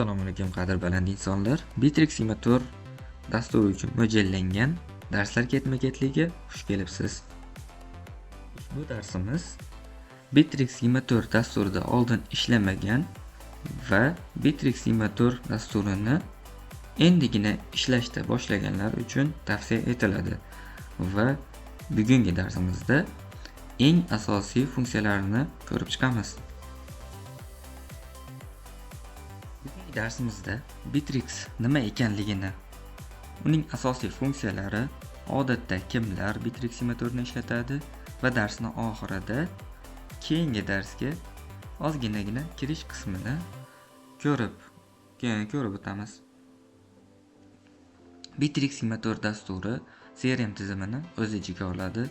Assalomu alaykum qadrbaland insonlar. Bittrex Simulator dasturi uchun mo'ljallangan darslar ketma-ketligiga xush kelibsiz. Bu darsimiz Bittrex Simulator dasturida oldin ishlamagan va Bittrex Simulator dasturini endigina ishlashda boshlaganlar uchun tavsiya etiladi va bugungi darsimizda eng asosiy funksiyalarini ko'rib chiqamiz. Bugungi darsimizda Bittrex nima ekanligini, uning asosiy funksiyalari, odatda kimlar Bittrex Simulatorni ishlatadi va darsning oxirida keyingi darsga ozginagina kirish qismini ko'rib o'tamiz. Bittrex Simulator dasturi CRM tizimini o'z ichiga oladi.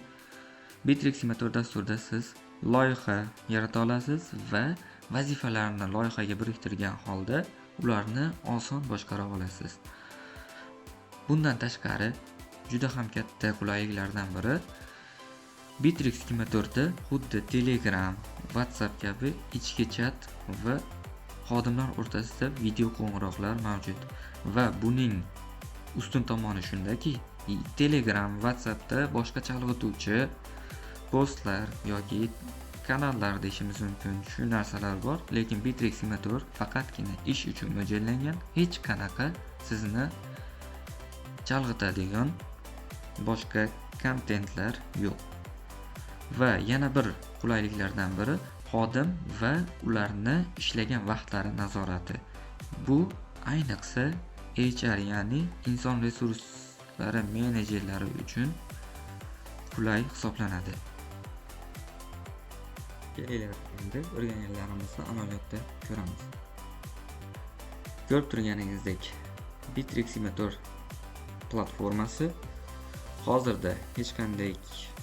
Bittrex Simulator dasturida siz loyiha yarata olasiz va vazifalarni loyihaga biriktirgan holda ularni oson boshqara olasiz. Bundan tashqari, juda ham katta qulayliklardan biri Bittrex Simulatorda xuddi Telegram, WhatsApp kabi ichki chat va xodimlar o'rtasida video qo'ng'iroqlar mavjud va buning ustun tomoni shundaki, Telegram, WhatsAppda boshqa chalg'ituvchi postlar yoki kanallar deyishimiz mumkin, shu narsalar bor, lekin Bittrex Simulator faqatgina ish uchun mo'ljallangan, hech qanaqa sizni chalg'itadigan boshqa kontentlar yo'q. Va yana bir qulayliklardan biri xodim va ularni ishlagan vaqtlari nazorati. Bu ayniqsa HR, ya'ni inson resurslari menejerlari uchun qulay hisoblanadi. Kelinglar, endi o'rganganlarimizni amaliyotda ko'ramiz. Ko'rib turganingizdek, Bittrex Simulator platformasi hozirda hech qanday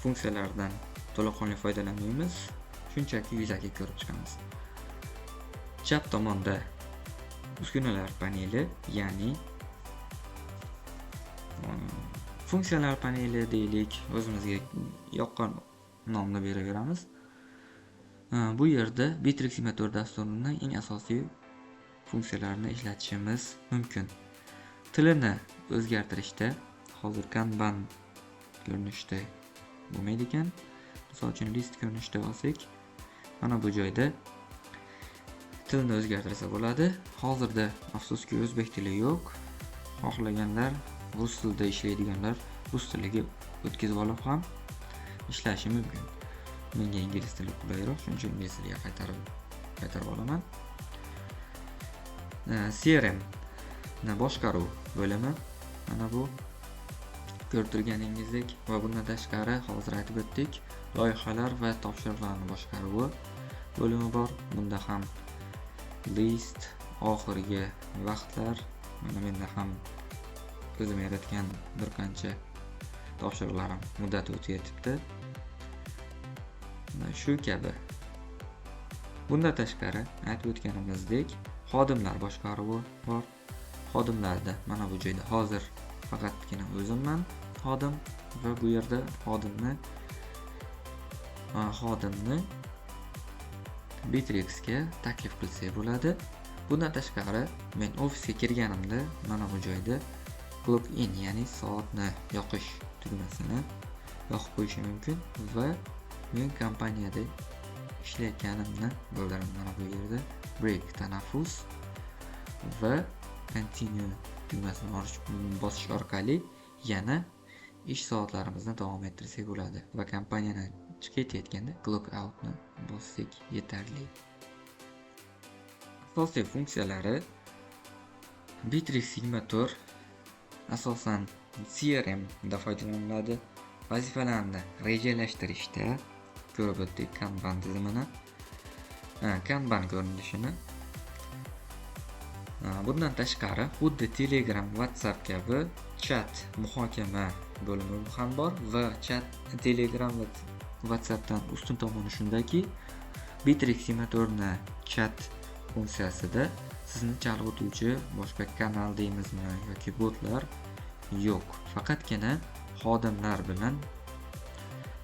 funksiyalardan to'laqonli foydalanmaymiz, shunchaki yuzaki ko'rib chiqamiz. Chap tomonda uskunalar paneli, ya'ni funksiyalar paneli deylik, o'zimizga yoqqan nomni beraveramiz. Bu yerda Bittrex Simulator dasturining eng asosiy funksiyalarini ishlatishimiz mumkin. Tilini o'zgartirishda hozir Kanban ko'rinishda bo'lmaydi ekan. Misol uchun list ko'rinishda olsak, mana bu joyda tilni o'zgartirsa bo'ladi. Hozirda afsuski o'zbek tili yo'q. Xohlaganlar rus tilida ishlaydiganlar rus tiliga o'tkazib olib ham ishlashi mumkin. Menga ingliz tili qulayroq, shuning uchun ingliz tiliga qaytarib olaman. CRM ni boshqaruv bo'limi mana bu ko'rib turganingizdek va bundan tashqari hozir aytib o'tdik, loyihalar va topshiriqlarni boshqaruvi bo'limi bor. Bunda ham list, oxirgi vaqtlar, mana menda ham o'zim yaratgan bir qancha topshiriqlarim muddati o'tib ketibdi. Shu kabi. Bundan tashqari aytib o'tganimizdek, xodimlar boshqaruvi bor. Xodimlarda mana bu joyda hozir faqatgina o'zimman xodim va bu yerda xodimni Bittrexga taklif qilsak bo'ladi. Bundan tashqari, men ofisga kirganimda mana bu joyda clock in, ya'ni soatni yoqish tugmasini yoqib qo'yishim mumkin va men kompaniyada ishlayotganimni bildiraman. Mana bu yerda break, tanaffus va continue tugmasini bosish orqali yana ish soatlarimizni davom ettirsak bo'ladi va kompaniyadan chiqib ketayotganda clock out ni bossak yetarli. Asosiy funksiyalari Bittrex Simulator asosan CRM da foydalaniladi. Vazifalarni rejalashtirishda ko'rib o'tdik Kanban tizimini, Kanban ko'rinishini. Bundan tashqari, xuddi Telegram, WhatsApp kabi chat muhokama bo'limi ham bor va chat Telegram va WhatsAppdan ustun tomoni shundaki, Bittrex Simulatorni chat funksiyasida sizni chalg'ituvchi boshqa kanal deymizmi yoki botlar yo'q. Faqatgina xodimlar bilan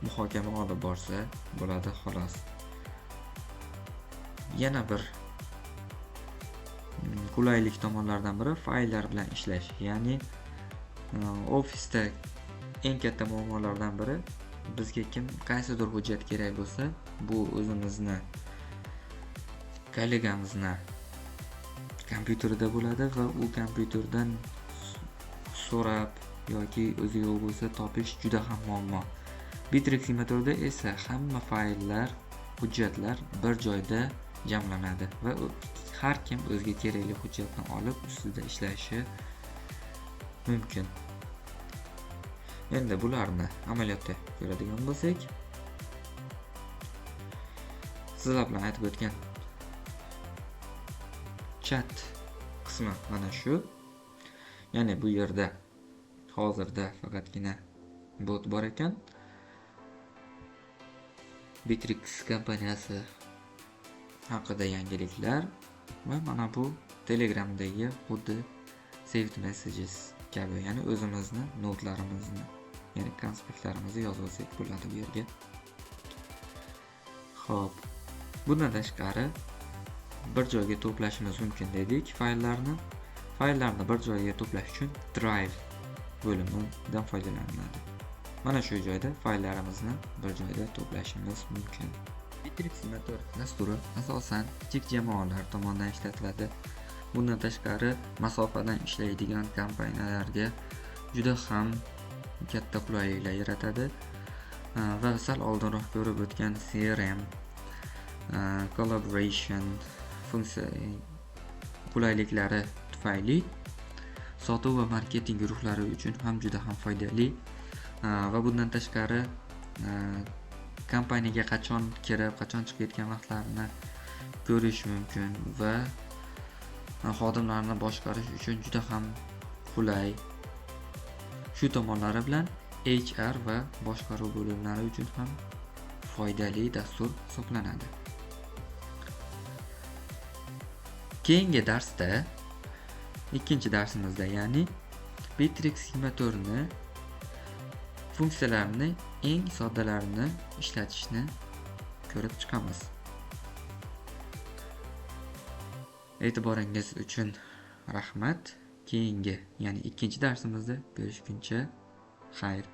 muhokama olib borsa bo'ladi xolos. Yana bir qulaylik tomonlaridan biri fayllar bilan ishlash. Ya'ni ofisda eng katta muammolardan biri bizga qaysidir hujjat kerak bo'lsa, bu o'zimizni kollegamizni kompyuterida bo'ladi va u kompyuterdan so'rab yoki o'zi yo'q bo'lsa topish juda ham muammo. Bittrex Simulatorda esa hamma fayllar, hujjatlar bir joyda jamlanadi va har kim o'ziga kerakli hujjatni olib ustida ishlashi mumkin. Endi bularni amaliyotda ko'radigan bo'lsak, sizlar bilan aytib o'tgan chat qismi mana shu. Ya'ni bu yerda hozirda faqatgina bot bor ekan. Bittrex kompaniyasi haqida yangiliklar va mana bu Telegramdagi xuddi saved messages kabi, ya'ni o'zimizni notlarimizni, ya'ni konspektlarimizni yozib olsak bo'ladi bu yerga. Xo'p, bundan tashqari bir joyga to'plashimiz mumkin dedik fayllarni. Fayllarni bir joyga to'plash uchun Drive bo'limidan foydalaniladi. Mana shu joyda fayllarimizni bir joyda to'plashimiz mumkin. Bittrex Simulator dasturi asosan kichik jamoalar tomonidan ishlatiladi. Bundan tashqari masofadan ishlaydigan kompaniyalarga juda ham katta qulayliklar yaratadi va sal oldinroq ko'rib o'tgan CRM, collaboration funksiya qulayliklari tufayli sotuv va marketing guruhlari uchun ham juda ham foydali va bundan tashqari kompaniyaga qachon kirib, qachon chiqayotgan vaqtlarini ko'rish mumkin va xodimlarni boshqarish uchun juda ham qulay. Shu tomonlari bilan HR va boshqaruv bo'limlari uchun ham foydali dastur hisoblanadi. Keyingi darsda, ikkinchi darsimizda, ya'ni Bittrex Simulatorni funksiyalarini eng soddalarini ishlatishni ko'rib chiqamiz. E'tiboringiz uchun rahmat. Keyingi, ya'ni ikkinchi darsimizda ko'rishguncha xayr.